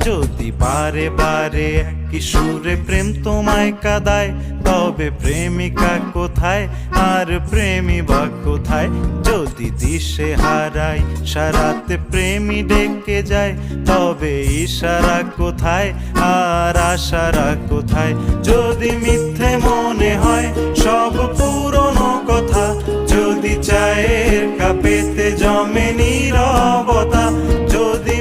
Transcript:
যদি বারে বারে কি সুরে প্রেম তোমায় কাঁদায়, তবে প্রেমিকা কোথায় আর প্রেমী বা কোথায়? যদি দিশে হারাই সারাতে প্রেমী ডেকে যায়, তবে ইশারা কোথায় আর আশারা কোথায়? যদি মিথ্যে মনে হয় সব পুরনো কথা, যদি চায়ের কাপেতে জমে নীরবতা, যদি